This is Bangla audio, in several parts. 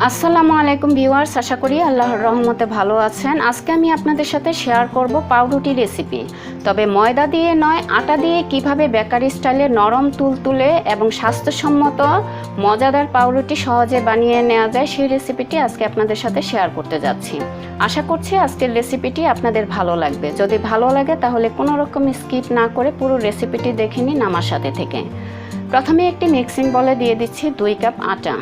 আসসালামু আলাইকুম ভিউয়ার্স, আশা করি আল্লাহর রহমতে ভালো আছেন। আজকে আমি আপনাদের সাথে শেয়ার করব পাউরুটি রেসিপি। তবে ময়দা দিয়ে নয়, আটা দিয়ে কিভাবে বেকারি স্টাইলে নরম তুলতুলে এবং স্বাস্থ্যসম্মত মজাদার পাউরুটি সহজে বানিয়ে নেওয়া যায় সেই রেসিপিটি আজকে আপনাদের সাথে শেয়ার করতে যাচ্ছি। আশা করছি আজকের রেসিপিটি আপনাদের ভালো লাগবে। যদি ভালো লাগে তাহলে কোনো রকম স্কিপ না করে পুরো রেসিপিটি দেখে নিন আমার সাথে থেকে। প্রথমে একটি মিক্সিং বলে দিয়ে দিচ্ছি 2 কাপ আটা।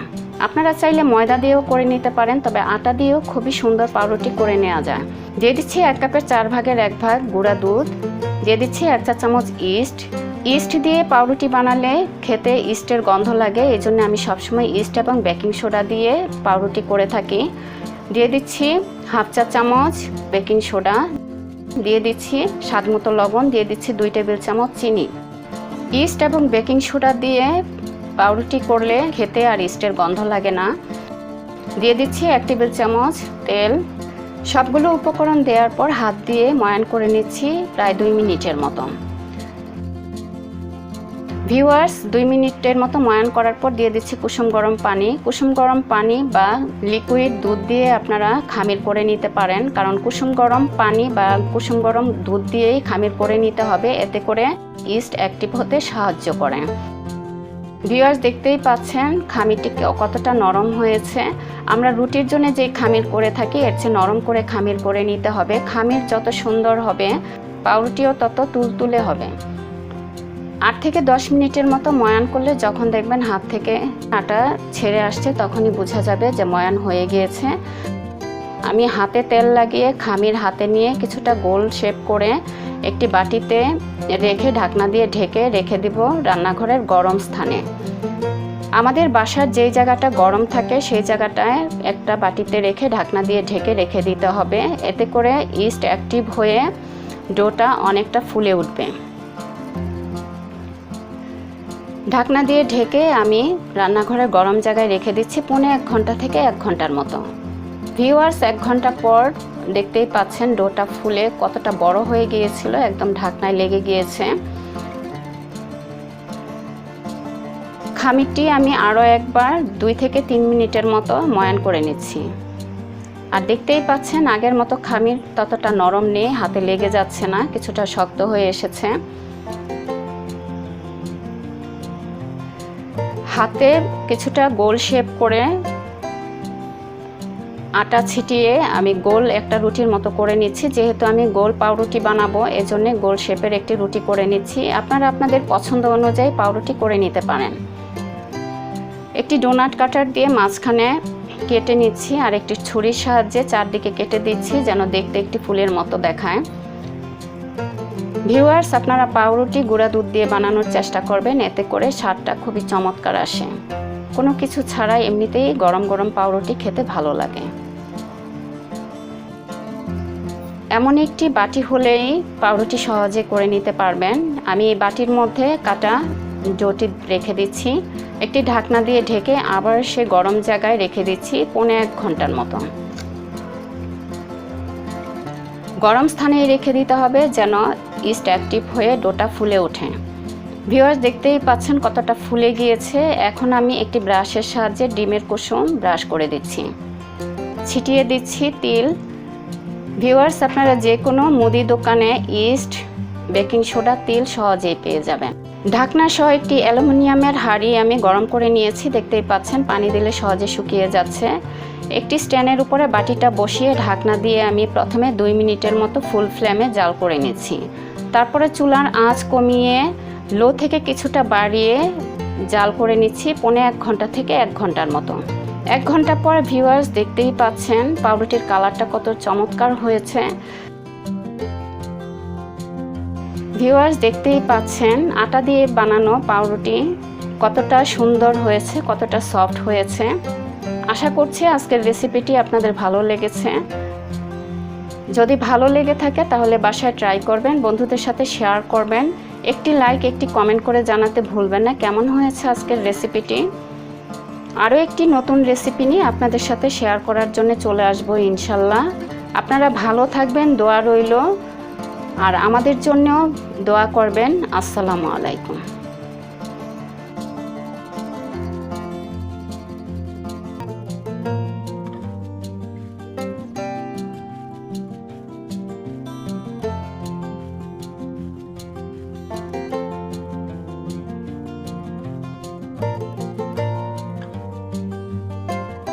আপনারা চাইলে ময়দা দিয়েও করে নিতে পারেন, তবে আটা দিয়েও খুবই সুন্দর পাউরুটি করে নেওয়া যায়। দিয়ে দিচ্ছি 1 কাপের 4 ভাগের 1 ভাগ গুঁড়া দুধ। দিয়ে দিচ্ছি 1 চা চামচ ইস্ট দিয়ে পাউরুটি বানালে খেতে ইস্টের গন্ধ লাগে, এই জন্য আমি সবসময় ইস্ট এবং বেকিং সোডা দিয়ে পাউরুটি করে থাকি। দিয়ে দিচ্ছি 1/2 চা চামচ বেকিং সোডা। দিয়ে দিচ্ছি স্বাদ মতো লবণ। দিয়ে দিচ্ছি 2 টেবিল চামচ চিনি। ইস্ট এবং বেকিং সোডা দিয়ে পাউরুটি করলে খেতে আর ইস্টের গন্ধ লাগে না। দিয়ে দিচ্ছি 1 টেবিল চামচ তেল। সবগুলো উপকরণ দেওয়ার পর হাত দিয়ে ময়ান করে নিচ্ছি প্রায় 2 মিনিটের মতো। ভিউয়ার্স, 2 মিনিটের মতো ময়ান করার পর দিয়ে দিচ্ছি কুসুম গরম পানি। কুসুম গরম পানি বা লিকুইড দুধ দিয়ে আপনারা খামির করে নিতে পারেন, কারণ কুসুম গরম পানি বা কুসুম গরম দুধ দিয়েই খামির করে নিতে হবে, এতে করে ইস্ট অ্যাক্টিভ হতে সাহায্য করে। ভিউয়ার্স, দেখতেই পাচ্ছেন খামিরটি কতটা নরম হয়েছে। আমরা রুটির জন্য যে খামির করে থাকি এর চেয়ে নরম করে খামির করে নিতে হবে। খামির যত সুন্দর হবে পাউরুটিও তত তুলতুলে হবে। 8 থেকে 10 মিনিটের মতো ময়ান করলে যখন দেখবেন হাত থেকে আটা ছেড়ে আসছে তখনই বোঝা যাবে যে ময়ান হয়ে গিয়েছে। আমি হাতে তেল লাগিয়ে খামির হাতে নিয়ে কিছুটা গোল শেপ করে একটি বাটিতে রেখে ঢাকনা দিয়ে ঢেকে রেখে দিব রান্নাঘরের গরম স্থানে। আমাদের বাসার যেই জায়গাটা গরম থাকে সেই জায়গাটায় একটা বাটিতে রেখে ঢাকনা দিয়ে ঢেকে রেখে দিতে হবে, এতে করে ইস্ট অ্যাক্টিভ হয়ে ডোটা অনেকটা ফুলে উঠবে। ঢাকনা দিয়ে ঢেকে আমি রান্নাঘরের গরম জায়গায় রেখে দিচ্ছি 1.5 ঘন্টা থেকে 1 ঘন্টার মতো। ভিউয়ার্স, 1 ঘন্টা পর দেখতেই পাচ্ছেন ডোটা ফুলে কতটা বড় হয়ে গিয়েছিল, একদম ঢাকনায় লেগে গিয়েছে। খামিরটি আমি আরও একবার 2 থেকে 3 মিনিটের মতো ময়ান করে নিচ্ছি। আর দেখতেই পাচ্ছেন আগের মতো খামির ততটা নরম নেই, হাতে লেগে যাচ্ছে না, কিছুটা শক্ত হয়ে এসেছে। হাতে কিছুটা গোল শেপ করে আটা ছিটিয়ে আমি গোল একটা রুটির মতো করে নিচ্ছি। যেহেতু আমি গোল পাউরুটি বানাবো এজন্য গোল শেপের একটি রুটি করে নিচ্ছি। আপনারা আপনাদের পছন্দ অনুযায়ী পাউরুটি করে নিতে পারেন। একটি ডোনাট কাটার দিয়ে মাঝখানে কেটে নিচ্ছি আর একটি ছুরির সাহায্যে চারদিকে কেটে দিচ্ছি যেন দেখতে একটি ফুলের মতো দেখায়। ভিউয়ার্স, আপনারা পাউরুটি গুঁড়া দুধ দিয়ে বানানোর চেষ্টা করবেন, এতে করে স্বাদটা খুবই চমৎকার আসে। কোনো কিছু ছাড়াই এমনিতেই গরম গরম পাউরুটি খেতে ভালো লাগে। এমন একটি বাটি হলেই পাউরুটি সহজে করে নিতে পারবেন। আমি এই বাটির মধ্যে কাটা ডোটি রেখে দিচ্ছি। একটি ঢাকনা দিয়ে ঢেকে আবার সে গরম জায়গায় রেখে দিচ্ছি 1.5 ঘন্টার মতো। গরম স্থানে রেখে দিতে হবে যেন ইস্ট অ্যাক্টিভ হয়ে ডোটা ফুলে ওঠে। ভিউয়ার্স, দেখতেই পাচ্ছেন কতটা ফুলে গিয়েছে। এখন আমি একটি ব্রাশের সাহায্যে ডিমের কুসুম ব্রাশ করে দিচ্ছি। ছিটিয়ে দিচ্ছি তিল। ভিউয়ার্স, আপনারা যে কোনো মুদি দোকানে ইস্ট, বেকিং সোডা, তিল সহজেই পেয়ে যাবেন। ঢাকনা সহ একটি অ্যালুমিনিয়ামের হাঁড়ি আমি গরম করে নিয়েছি। দেখতেই পাচ্ছেন পানি দিলে সহজে শুকিয়ে যাচ্ছে। একটি স্ট্যান্ডের উপরে বাটিটা বসিয়ে ঢাকনা দিয়ে আমি প্রথমে 2 মিনিটের মতো ফুল ফ্লেমে জাল করে নিচ্ছি। তারপরে চুলার আঁচ কমিয়ে লো থেকে কিছুটা বাড়িয়ে জাল করে নিচ্ছি 1.5 ঘন্টা থেকে 1 ঘন্টার মতো। 1 ঘন্টা পর ভিউয়ার্স, দেখতেই পাচ্ছেন পাউরুটির কালারটা কত চমৎকার হয়েছে। ভিউয়ার্স, দেখতেই পাচ্ছেন আটা দিয়ে বানানো পাউরুটি কতটা সুন্দর হয়েছে, কতটা সফট হয়েছে। আশা করছি আজকের রেসিপিটি আপনাদের ভালো লেগেছে। যদি ভালো লেগে থাকে তাহলে বাসায় ট্রাই করবেন, বন্ধুদের সাথে শেয়ার করবেন। একটি লাইক, একটি কমেন্ট করে জানাতে ভুলবেন না কেমন হয়েছে আজকের রেসিপিটি। আরও একটি নতুন রেসিপি নিয়ে আপনাদের সাথে শেয়ার করার জন্য চলে আসবো ইনশাল্লাহ। আপনারা ভালো থাকবেন, দোয়া রইল, আর আমাদের জন্যও দোয়া করবেন। আসসালামু আলাইকুম।